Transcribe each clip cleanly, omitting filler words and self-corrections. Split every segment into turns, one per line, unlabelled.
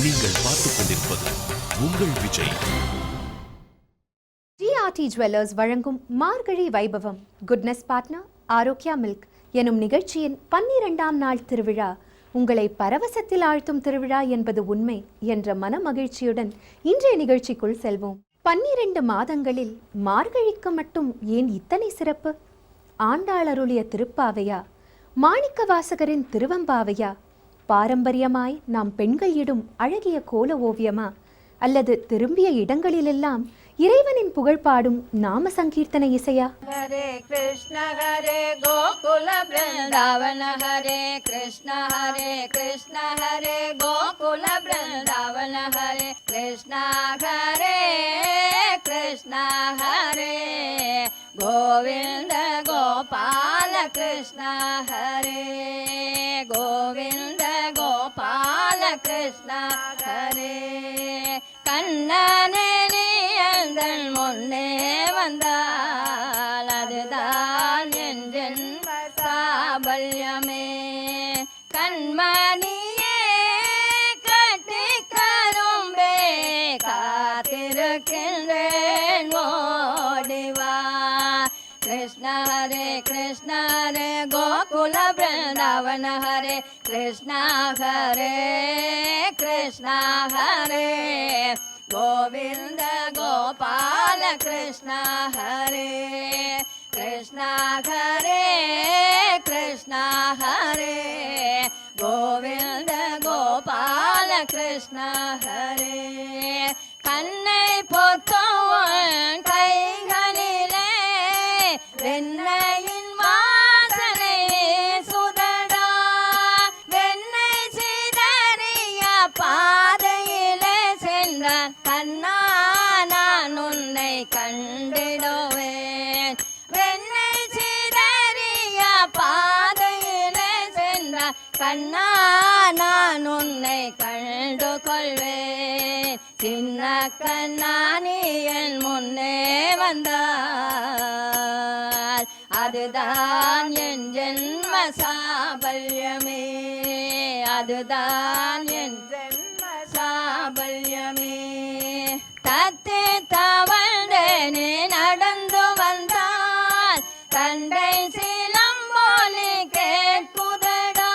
நீங்கள் பார்த்துக் கொண்டிருப்பது உங்கள் விஜய்.
ஜிஆர்டி ஜுவல்லர்ஸ் வழங்கும் மார்கழி வைபவம் குட்னஸ் பார்ட்னர் ஆரோக்கியா மில்க் எனும் நிகழ்ச்சியின் 12ஆம் நாள் திருவிழா உங்களை பரவசத்தில் ஆழ்த்தும் திருவிழா என்பது உண்மை என்ற மன மகிழ்ச்சியுடன் இன்றைய நிகழ்ச்சிக்குள் செல்வோம். 12 மாதங்களில் மார்கழிக்கு மட்டும் ஏன் இத்தனை சிறப்பு? ஆண்டாள் அருளிய திருப்பாவையா, மாணிக்க வாசகரின் திருவம்பாவையா, பாரம்பரியமாய் நாம் பெண்கள் இடும் அழகிய கோல ஓவியமா, அல்லது திரும்பிய இடங்களிலெல்லாம் இறைவனின் புகழ் பாடும் நாம சங்கீர்த்தன இசையா?
ஹரே கிருஷ்ண ஹரே கோகுல பிருந்தாவன ஹரே கிருஷ்ண ஹரே கிருஷ்ண ஹரே கோகுல பிருந்தாவன ஹரே கிருஷ்ண ஹரே கிருஷ்ண ஹரே கோவிந்த கோபால கிருஷ்ண ஹரே கோவிந்த கோபால கிருஷ்ண ஹரே. கண்ணனே நீயந்தன் முன்னே வந்தால் அதுதான் என் ஜென்ம சாபல்யமே. கண்மணியே கட்டி கரும்பே காத்திருக்கின்றேன் ஓடிவா. கிருஷ்ண ஹரே கிருஷ்ண ஹரே கோகுல பிருந்தாவன ஹரே கிருஷ்ண ஹரே கிருஷ்ண ஹரே கோவிந்த கோபால கிருஷ்ண ஹரே கிருஷ்ண ஹரே கிருஷ்ண ஹரே கோவிந்த கோபால கிருஷ்ண ஹரே. கண்ணை பொத்தவன் கைகளிலே வெண்ணையின் வாசனை சுதடா, வெண்ணை சிதறிய பாதையிலே சென்றான் கண்ணா நான் உன்னை கண்டிடுவேன். வெண்ணை சிதறிய பாதையிலே சென்றான் கண்ணா நான் உன்னை கண்டு கொள்வேன். சின்ன கண்ணானி என் முன்னே வந்தால் அதுதான் என் ஜென்ம சாபல்யமே, அதுதான் என் ஜென்ம சாபல்யமே. தத்தி தவழ்ந்தேனே நடந்து வந்தால் தண்டை சிலம்போலி கேட்குதடா,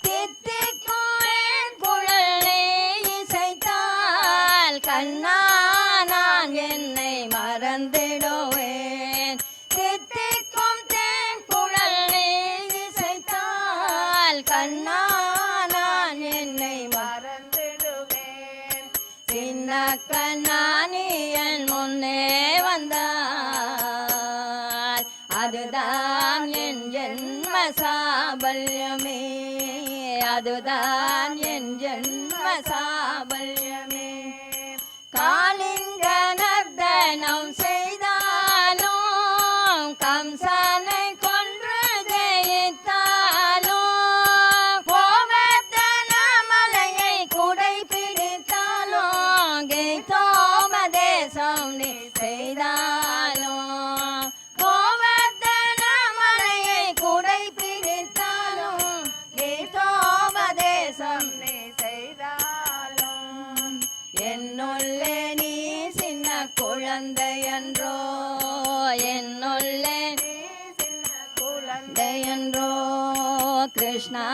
தித்திக்கும் குழல் நீ இசைத்தால் கண்ணா நான் என்னை மறந்திடுவேன். தித்திக்கும் தேன் குழல் நீ இசைத்தால் கண்ணா நான் என்னை மறந்திடுவேன். சின்ன கண்ணானி என் முன்னே வந்தால் அதுதான் என் ஜென்ம சாபல்யமே, அதுதான் என் ஜென்ம சாபல்யமே. காலிங்க நர்தனம் செய்தாலும் கம்சனை கொன்று ஜெயித்தாலும், கோவர்த்தன மலையை குடை பிடித்தாலும், கீதோபதேசம் நீ செய்தாலும், கோவர்த்தன மலையை குடை பிடித்தாலும், கீதோபதேசம் நீ செய்தாலும், என்னுள்ளே நீ சின்ன குழந்தையன்றோ, என்னுள்ளே நீ சின்ன குழந்தையன்றோ கிருஷ்ணா.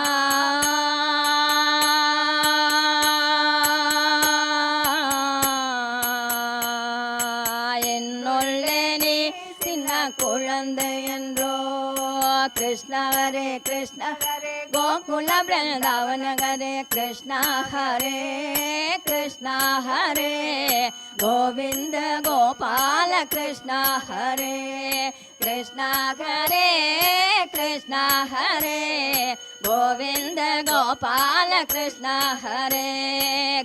என்னுள்ளே நீ சின்ன குழந்தையன்றோ கிருஷ்ண ஹரே கிருஷ்ண ஹரே கோகுல பிருந்தாவன ஹரே கிருஷ்ண ஹரே கிருஷ்ண ஹரே கோவிந்த கோபால கிருஷ்ண ஹரே கிருஷ்ண ஹரே கிருஷ்ண ஹரே கோவிந்த கோபால கிருஷ்ண ஹரே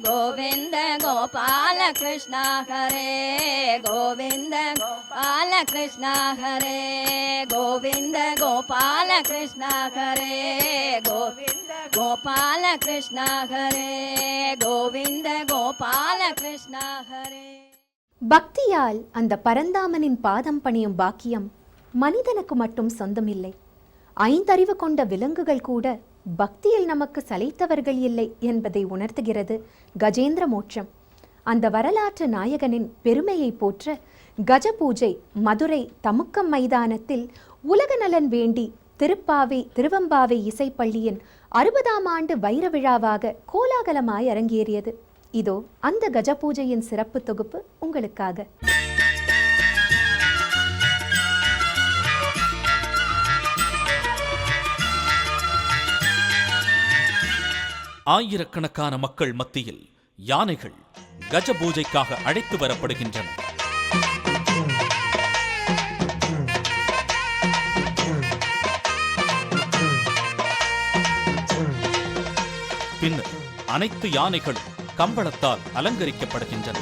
கோவிந்த கோபால கிருஷ்ண ஹரே கோவிந்த கோபால கிருஷ்ண ஹரே கோவிந்த கோபால கிருஷ்ண ஹரே கோவிந்த கோபால கிருஷ்ண ஹரே கோவிந்த கோபால கிருஷ்ண ஹரே.
பக்தியால் அந்த பரந்தாமனின் பாதம் பணியும் பாக்கியம் மனிதனுக்கு மட்டும் சொந்தமில்லை. 5 அறிவு கொண்ட விலங்குகள் கூட பக்தியில் நமக்கு சளைத்தவர்கள் இல்லை என்பதை உணர்த்துகிறது கஜேந்திர மோட்சம். அந்த வரலாற்று நாயகனின் பெருமையை போற்ற கஜ பூஜை மதுரை தமுக்கம் மைதானத்தில் உலக நலன் வேண்டி திருவம்பாவை இசைப்பள்ளியின் 60ஆம் ஆண்டு வைர விழாவாக கோலாகலமாய் அரங்கேறியது. இதோ அந்த கஜ பூஜையின் சிறப்பு தொகுப்பு உங்களுக்காக.
ஆயிரக்கணக்கான மக்கள் மத்தியில் யானைகள் கஜ பூஜைக்காக அழைத்து வரப்படுகின்றன. பின்னர் அனைத்து யானைகளும் கம்பளத்தால் அலங்கரிக்கப்படுகின்றன.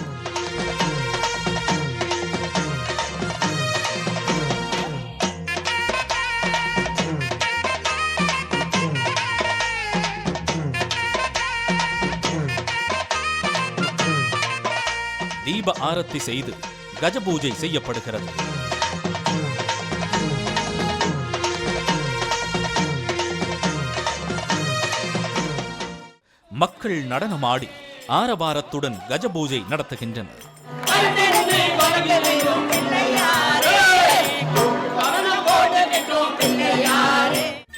தீப ஆரத்தி செய்து கஜ பூஜை செய்யப்படுகிறது. மக்கள் நடனமாடி ஆரவாரத்துடன் கஜ பூஜை நடத்துகின்றனர்.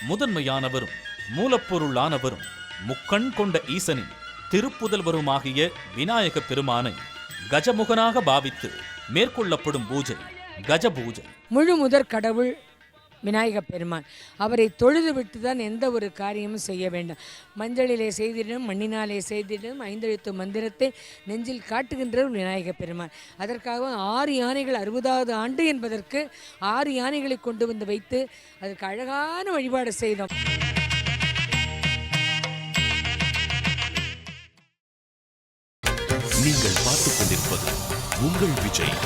முதன்மையானவரும் மூலப்பொருளானவரும் முக்கண் கொண்ட ஈசனின் திருப்புதல்வருமாகிய விநாயக பெருமானை கஜமுகனாக பாவித்து மேற்கொள்ளப்படும் பூஜை கஜ பூஜை.
முழு முதற் கடவுள் விநாயக பெருமான், அவரை தொழுது விட்டு தான் எந்த ஒரு காரியமும் செய்ய வேண்டும். மஞ்சளிலே செய்திடும், மண்ணினாலே செய்திடும், 5 எழுத்து மந்திரத்தை நெஞ்சில் காட்டுகின்ற விநாயக பெருமான். அதற்காக 6 யானைகள் 60வது ஆண்டு என்பதற்கு 6 யானைகளை கொண்டு வந்து வைத்து அதற்கு அழகான வழிபாடு செய்தோம்.
நீங்கள் பார்த்துக் கொண்டிருப்பது உங்கள் விஜய்.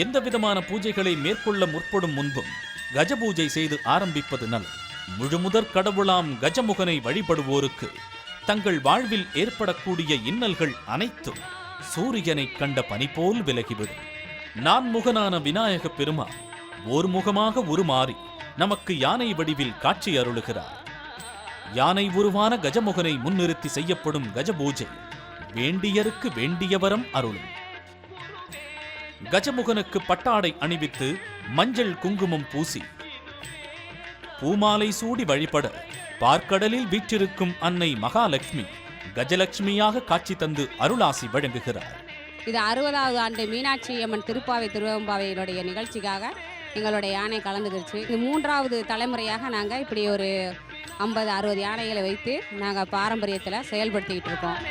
எந்த விதமான பூஜைகளை மேற்கொள்ள முற்படும் முன்பும் கஜ பூஜை செய்து ஆரம்பிப்பது நலம். முழுமுதற் கடவுளாம் கஜமுகனை வழிபடுவோருக்கு தங்கள் வாழ்வில் ஏற்படக்கூடிய இன்னல்கள் அனைத்தும் சூரியனை கண்ட பனி போல் விலகிவிடும். நான்முகனான விநாயக பெருமான் ஓர் முகமாக உருமாறி நமக்கு யானை வடிவில் காட்சி அருளுகிறார். யானை உருவான கஜமுகனை முன்னிறுத்தி செய்யப்படும் கஜ பூஜை வேண்டியருக்கு வேண்டியவரம் அருளும். கஜமுகனுக்கு பட்டாடை அணிவித்து மஞ்சள் குங்குமம் பூசி பூமாலை சூடி வழிபட பார்க்கடலில் வீற்றிருக்கும் அன்னை மகாலட்சுமி கஜலட்சுமியாக காட்சி தந்து அருளாசி வழங்குகிறார்.
இது 60வது ஆண்டு மீனாட்சி அம்மன் திருப்பாவை திருவம்பாவையினுடைய நிகழ்ச்சிக்காக எங்களுடைய யானை கலந்துக்கிடுச்சு. இது 3வது தலைமுறையாக நாங்கள் இப்படி ஒரு 50-60 யானைகளை வைத்து நாங்கள் பாரம்பரியத்தில் செயல்படுத்திக்கிட்டு இருக்கோம்.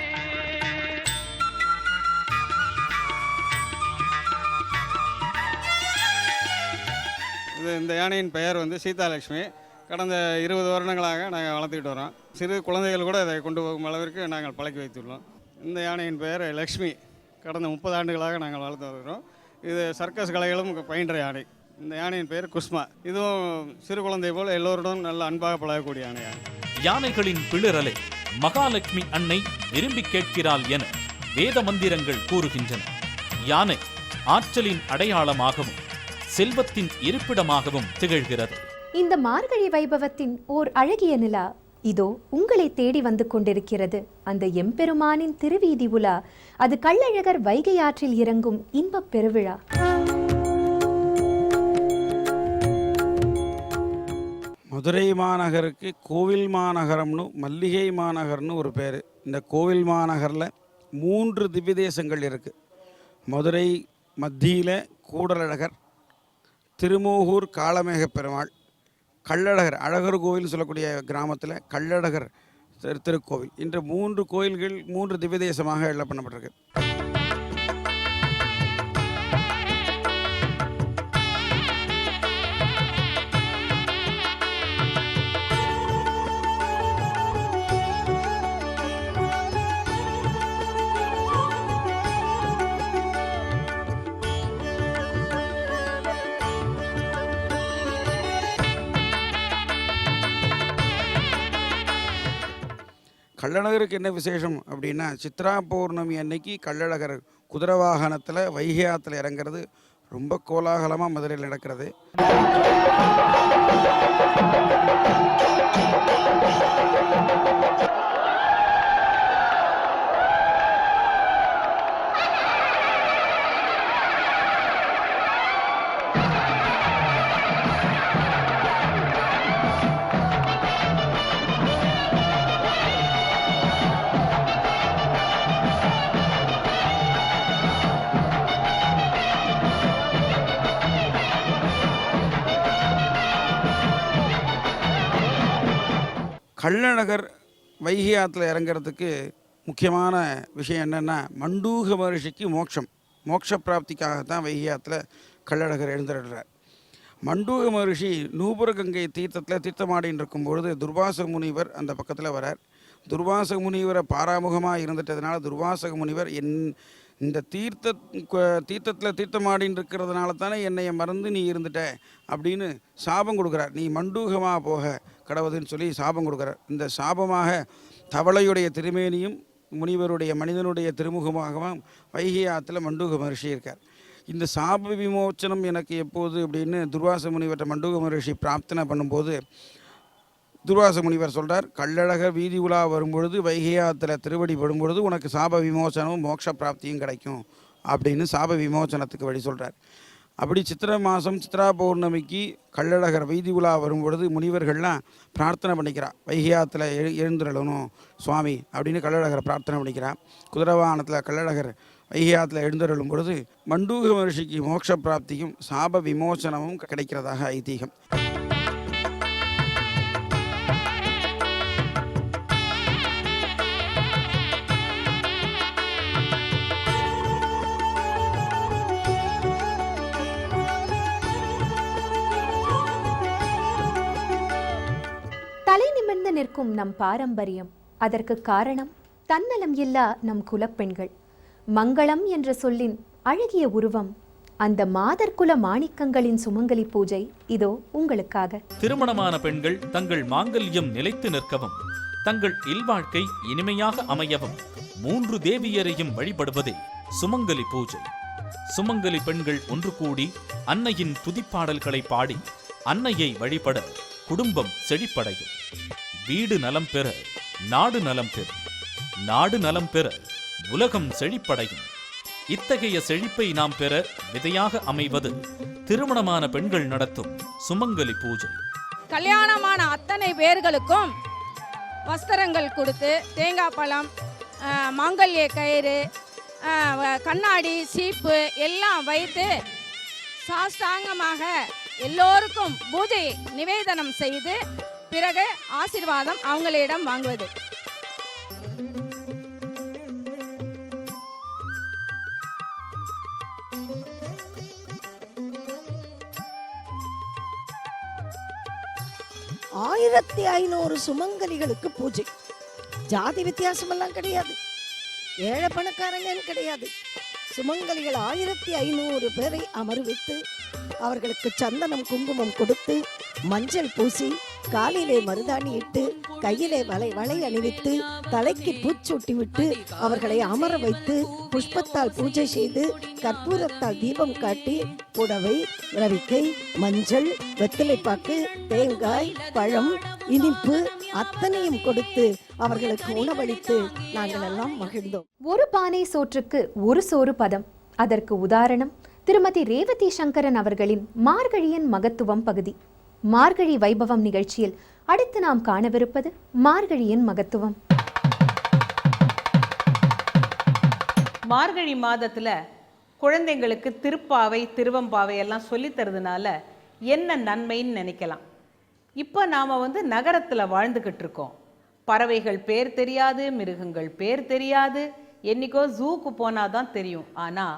இந்த யானையின் பெயர் சீதாலட்சுமி. கடந்த 20 வருடங்களாக நாங்கள் வளர்த்துக்கிட்டு வரோம். சிறு குழந்தைகள் கூட இதை கொண்டு போகும் அளவிற்கு நாங்கள் பழக்கி வைத்துள்ளோம். இந்த யானையின் பெயர் லக்ஷ்மி. கடந்த 30 ஆண்டுகளாக நாங்கள் வளர்த்து வருகிறோம். இது சர்க்கஸ் கலைகளும் பயின்ற யானை. இந்த யானையின் பெயர் குஸ்மா. இதுவும் சிறு குழந்தை போல் எல்லோருடன் நல்ல அன்பாக பழகக்கூடிய யானை.
யானைகளின் பிளிரலை மகாலட்சுமி அன்னை விரும்பி கேட்கிறாள் என வேத மந்திரங்கள் கூறுகின்றன. யானை ஆற்றலின் அடையாளமாகவும் செல்வத்தின் இருப்பிடமாகவும் திகழ்கிறது.
இந்த மார்கழி வைபவத்தின் ஓர் அழகிய நிலா இதோ உங்களை தேடி வந்து கொண்டிருக்கிறது. அந்த எம்பெருமானின் திருவீதி உலா, அது கள்ளழகர் வைகை ஆற்றில் இறங்கும் இன்பப் பெருவிழா.
மதுரை மாநகருக்கு கோவில் மாநகரம்னு மல்லிகை மாநகர்னு ஒரு பேர். இந்த கோவில் மாநகரில் 3 திவ்ய தேசங்கள் இருக்குது. மதுரை மத்தியில் கூடலழகர், திருமோகூர் காளமேக பெருமாள், கள்ளழகர் அழகர் கோவில் சொல்லக்கூடிய கிராமத்தில் கள்ளழகர் திருக்கோவில். இன்று 3 கோயில்கள் 3 திவ்ய தேசமாக எல்லாம் பண்ணப்பட்டிருக்கு. கள்ளழகருக்கு என்ன விசேஷம் அப்படின்னா, சித்ரா பௌர்ணமி அன்னைக்கு கள்ளழகர் குதிரை வாகனத்தில் வைகை ஆற்றுல இறங்குறது ரொம்ப கோலாகலமாக மதுரையில் நடக்கிறது. கள்ளழகர் வைகை ஆற்றுல இறங்கிறதுக்கு முக்கியமான விஷயம் என்னென்னா மண்டூக மகர்ஷிக்கு மோட்ச பிராப்திக்காகத்தான் வைகை ஆற்றுல கள்ளழகர் எழுந்துடுறார். மண்டூக மகர்ஷி நூபுர கங்கை தீர்த்தத்தில் தீர்த்தமாடின்னு இருக்கும்பொழுது துர்வாச முனிவர் அந்த பக்கத்தில் வரார். துர்வாச முனிவரை பாராமுகமாக இருந்துட்டதுனால துர்வாசக முனிவர் இந்த தீர்த்தத்தில் தீர்த்தமாடின்னு இருக்கிறதுனால தானே என்னைய மறந்து நீ இருந்துட்ட அப்படின்னு சாபம் கொடுக்குறார். நீ மண்டூகமாக போக கடவுதுன்னு சொல்லி சாபம் கொடுக்குறார். இந்த சாபமாக தவளையுடைய திருமேனியும் முனிவருடைய மனிதனுடைய திருமுகமாகவும் வைகை ஆற்றுல மண்டூக மகர்ஷி இருக்கார். இந்த சாப விமோச்சனம் எனக்கு எப்போது அப்படின்னு துர்வாச முனிவர்கிட்ட மண்டூக மகர்ஷி பிரார்த்தனை பண்ணும்போது துர்வாச முனிவர் சொல்கிறார், கள்ளழகர் வீதி உலா வரும்பொழுது வைகை ஆற்றுல திருவடி படும்பொழுது உனக்கு சாப விமோச்சனமும் மோட்ச பிராப்தியும் கிடைக்கும் அப்படின்னு சாப விமோச்சனத்துக்கு வழி சொல்கிறார். அப்படி சித்திரை மாதம் சித்ரா பௌர்ணமிக்கு கள்ளழகர் வீதி உலா வரும்பொழுது முனிவர்கள்லாம் பிரார்த்தனை பண்ணிக்கிறா, வைகை ஆற்றுல எழுந்துடணும் சுவாமி அப்படின்னு கள்ளழகரை பிரார்த்தனை பண்ணிக்கிறா. குதிரவாகனத்தில் கள்ளழகர் வைகை ஆற்றுல எழுந்தருளும் பொழுது மண்டூக மகர்ஷிக்கு மோட்ச பிராப்தியும் சாப விமோச்சனமும் கிடைக்கிறதாக ஐதீகம்.
தலை நிமிர்ந்து நிற்கும் நம் பாரம்பரியம், அதற்கு காரணம் தன்னலம் இல்லா நம் குலப்பெண்கள். மங்களம் என்ற சொல்லின் அழகிய உருவம் அந்த மாதர்குல மாணிக்கங்களின் சுமங்கலி பூஜை இதோ உங்களுக்காக.
திருமணமான பெண்கள் தங்கள் மாங்கல்யம் நிலைத்து நிற்கவும் தங்கள் இல்வாழ்க்கை இனிமையாக அமையவும் 3 தேவியரையும் வழிபடுவதே சுமங்கலி பூஜை. சுமங்கலி பெண்கள் ஒன்று கூடி அன்னையின் துதிப்பாடல்களை பாடி அன்னையை வழிபட குடும்பம் செழிப்படையும். வீடு நலம் பெற நாடு நலம் பெறும், நாடு நலம் பெற உலகம் செழிப்படையும். இத்தகைய செழிப்பை நாம் பெற விதையாக அமைவது திருமணமான பெண்கள் நடத்தும் சுமங்கலி பூஜை.
கல்யாணமான அத்தனை பேர்களுக்கும் வஸ்திரங்கள் கொடுத்து தேங்காய் பழம், மாங்கல்ய கயிறு, கண்ணாடி, சீப்பு எல்லாம் வைத்து சாஷ்டாங்கமாக எல்லோருக்கும் பூஜை நிவேதனம் செய்து பிறகு ஆசீர்வாதம் அவங்களிடம் வாங்குவது.
ஆயிரத்தி 500 சுமங்கலிகளுக்கு பூஜை. ஜாதி வித்தியாசமெல்லாம் கிடையாது, ஏழை பணக்காரங்கன்னு கிடையாது. சுமங்கலிகள் 1500 பேரை அமர்வித்து அவர்களுக்கு சந்தனம் குங்குமம் கொடுத்து மஞ்சள் பூசி காலிலே மருதாணி இட்டு கையிலே வளை அணிவித்து தலைக்கு பூச்சூட்டி விட்டு அவர்களை அமர வைத்து புஷ்பத்தால் பூஜை செய்து கற்பூரத்தால் தீபம் காட்டி புடவை, ரவிக்கை, மஞ்சள், வெத்தலைப்பாக்கு, தேங்காய், பழம், இனிப்பு அத்தனையும் கொடுத்து அவர்களுக்கு உணவளித்து நாங்கள் எல்லாம் மகிழ்ந்தோம்.
ஒரு பானை சோற்றுக்கு ஒரு சோறு பதம். அதற்கு உதாரணம் திருமதி ரேவதி சங்கரன் அவர்களின் மார்கழியின் மகத்துவம் பகுதி. மார்கழி வைபவம் நிகழ்ச்சியில் அடுத்து நாம் காணவிருப்பது மார்கழியின் மகத்துவம்.
மார்கழி மாதத்தில் குழந்தைங்களுக்கு திருப்பாவை, திருவம்பாவை எல்லாம் சொல்லித் தரதுனால என்ன நன்மைன்னு நினைக்கலாம். இப்போ நாம் நகரத்தில் வாழ்ந்துக்கிட்டு இருக்கோம். பறவைகள் பேர் தெரியாது, மிருகங்கள் பேர் தெரியாது, என்னைக்கோ ஜூக்கு போனால் தான் தெரியும். ஆனால்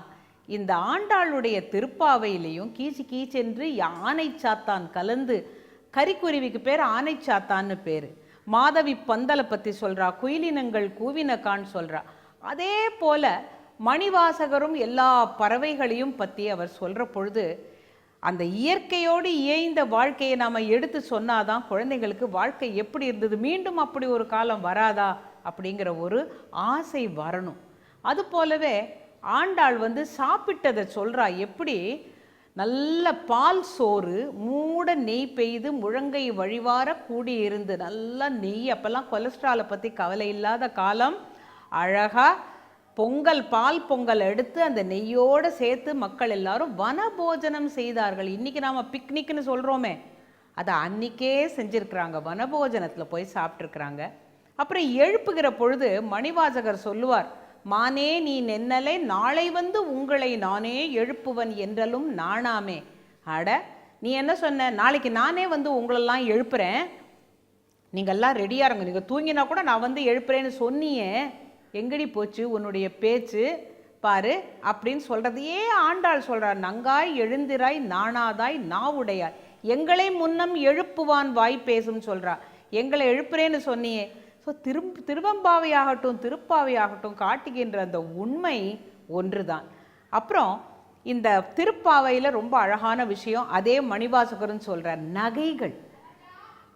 இந்த ஆண்டாளுடைய திருப்பாவையிலையும் கீச்சு கீச்சென்று யானை சாத்தான் கலந்து, கரிக்குருவிக்கு பேர் ஆனை சாத்தான்னு பேர். மாதவி பந்தலை பற்றி சொல்கிறா, குயிலினங்கள் கூவினக்கான்னு சொல்கிறா. அதே போல் மணிவாசகரும் எல்லா பறவைகளையும் பற்றி அவர் சொல்கிற பொழுது அந்த இயற்கையோடு இயைந்த வாழ்க்கையை நாம் எடுத்து சொன்னாதான் குழந்தைங்களுக்கு வாழ்க்கை எப்படி இருந்தது, மீண்டும் அப்படி ஒரு காலம் வராதா அப்படிங்கிற ஒரு ஆசை வரணும். அது போலவே ஆண்டாள் சாப்பிட்டதை சொல்கிறா. எப்படி நல்ல பால் சோறு, மூட நெய் பெய்து முழங்கை வழிவார கூடியிருந்து, நல்லா நெய், அப்போல்லாம் கொலஸ்ட்ராலை பற்றி கவலை இல்லாத காலம். அழகாக பொங்கல், பால் பொங்கல் எடுத்து அந்த நெய்யோடு சேர்த்து மக்கள் எல்லாரும் வனபோஜனம் செய்தார்கள். இன்றைக்கி நாம் பிக்னிக்னு சொல்கிறோமே, அதை அன்றைக்கே செஞ்சுருக்குறாங்க, வனபோஜனத்தில் போய் சாப்பிட்ருக்குறாங்க. அப்புறம் எழுப்புகிற பொழுது மணிவாசகர் சொல்லுவார், மானே நீ நென்னலை நாளை உங்களை நானே எழுப்புவன் என்றலும் நாணாமே. அட, நீ என்ன சொன்ன, நாளைக்கு நானே உங்களெல்லாம் எழுப்புறேன், நீங்கள்லாம் ரெடியாக இருங்க, நீங்கள் தூங்கினா கூட நான் வந்து எழுப்புறேன்னு சொன்னியே, எங்கடி போச்சு உன்னுடைய பேச்சு பாரு அப்படின்னு சொல்கிறதையே ஆண்டாள் சொல்கிறார். நங்காய் எழுந்திராய் நாணாதாய் நாவுடையாய் எங்களை முன்னம் எழுப்புவான் வாய் பேசும் சொல்கிறா. எங்களை எழுப்புறேன்னு சொன்னியே. ஸோ திருவம்பாவையாகட்டும் திருப்பாவையாகட்டும் காட்டுகின்ற அந்த உண்மை ஒன்று தான். அப்புறம் இந்த திருப்பாவையில் ரொம்ப அழகான விஷயம், அதே மணிவாசகர்னு சொல்கிறார், நகைகள்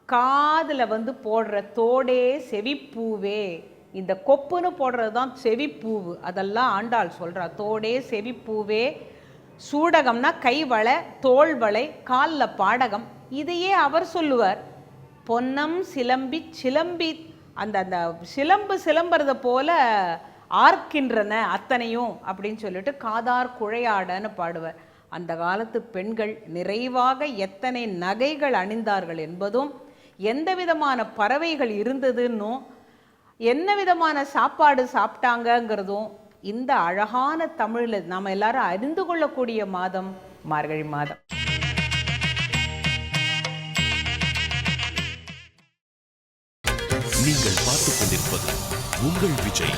காதில் வந்து போடுற தோடே செவிப்பூவே, இந்த கொப்புன்னு போடுறது தான் செவிப்பூவு, அதெல்லாம் ஆண்டாள் சொல்கிறா. தோடே செவிப்பூவே, சூடகம்னா கைவளை, தோள்வளை, காலில் பாடகம், இதையே அவர் சொல்லுவார். பொன்னம் சிலம்பி சிலம்பி, அந்த அந்த சிலம்பு சிலம்புறத போல ஆர்க்கின்றன அத்தனையும் அப்படின்னு சொல்லிட்டு காதார் குழையாடன்னு பாடுவார். அந்த காலத்து பெண்கள் நிறைவாக எத்தனை நகைகள் அணிந்தார்கள் என்பதும், எந்த விதமான பறவைகள் இருந்ததுன்னும், என்ன விதமான சாப்பாடு சாப்பிட்டாங்கங்கிறதும் இந்த அழகான தமிழில் நாம் எல்லாரும் அறிந்து கொள்ளக்கூடிய மாதம் மார்கழி மாதம்.
நீங்கள் பார்த்துக் கொண்டிருப்பது உங்கள் விஜய்.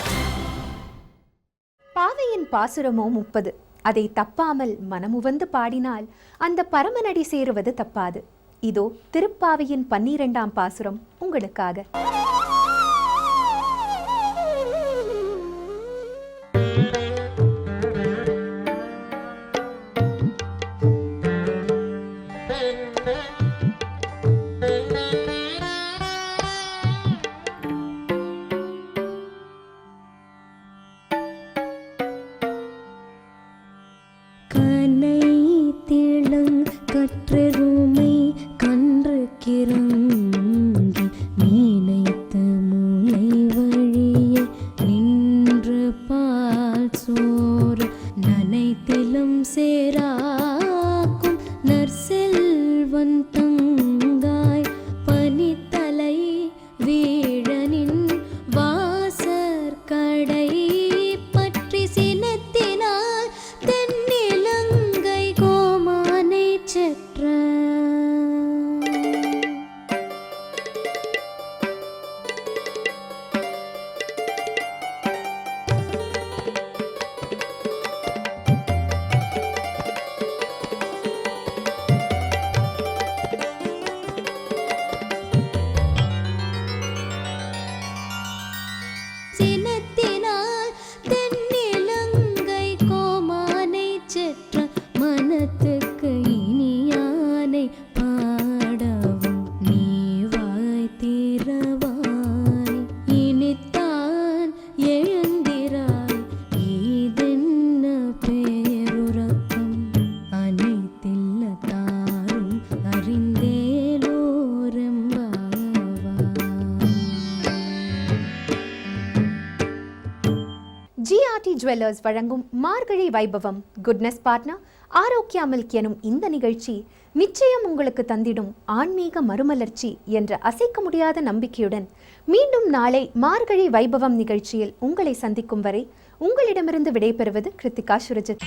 பாவையின் பாசுரமோ 30. அதை தப்பாமல் மனமுவந்து பாடினால் அந்த பரமனடி சேருவது தப்பாது. இதோ திருப்பாவையின் 12ஆம் பாசுரம் உங்களுக்காக.
கற்றெருமை கன்று கிறங்கி மீனைத்த மூளை வழிய நின்று பால் சோறு நனைத்திலும் சேராக்கும் நற்செல்வன் தங்காய் பனித்தலை வீழனின் வாசற் கடை பற்றி சினத்தினால் தென்னிலங்கை கோமானை செற்ற சினத்தினால் தென்னிலங்கை கோமானை செற்ற மனத்துக்கு இனியானை பாடவும் நீ வாய் திறவாய் இனித்தான் எழுந்திராய் ஈதென்ன பேருறக்கம் அனைத்தில்ல தாரும்
GRT ஜுவல்லர்ஸ் வழங்கும் மார்கழி வைபவம் குட்னஸ் பார்ட்னர் ஆரோக்கியா மில்க் எனும் இந்த நிகழ்ச்சி நிச்சயம் உங்களுக்கு தந்திடும் ஆன்மீக மறுமலர்ச்சி என்ற அசைக்க முடியாத நம்பிக்கையுடன் மீண்டும் நாளை மார்கழி வைபவம் நிகழ்ச்சியில் உங்களை சந்திக்கும் வரை உங்களிடமிருந்து விடைபெறுவது கிருத்திகா சுரஜித்.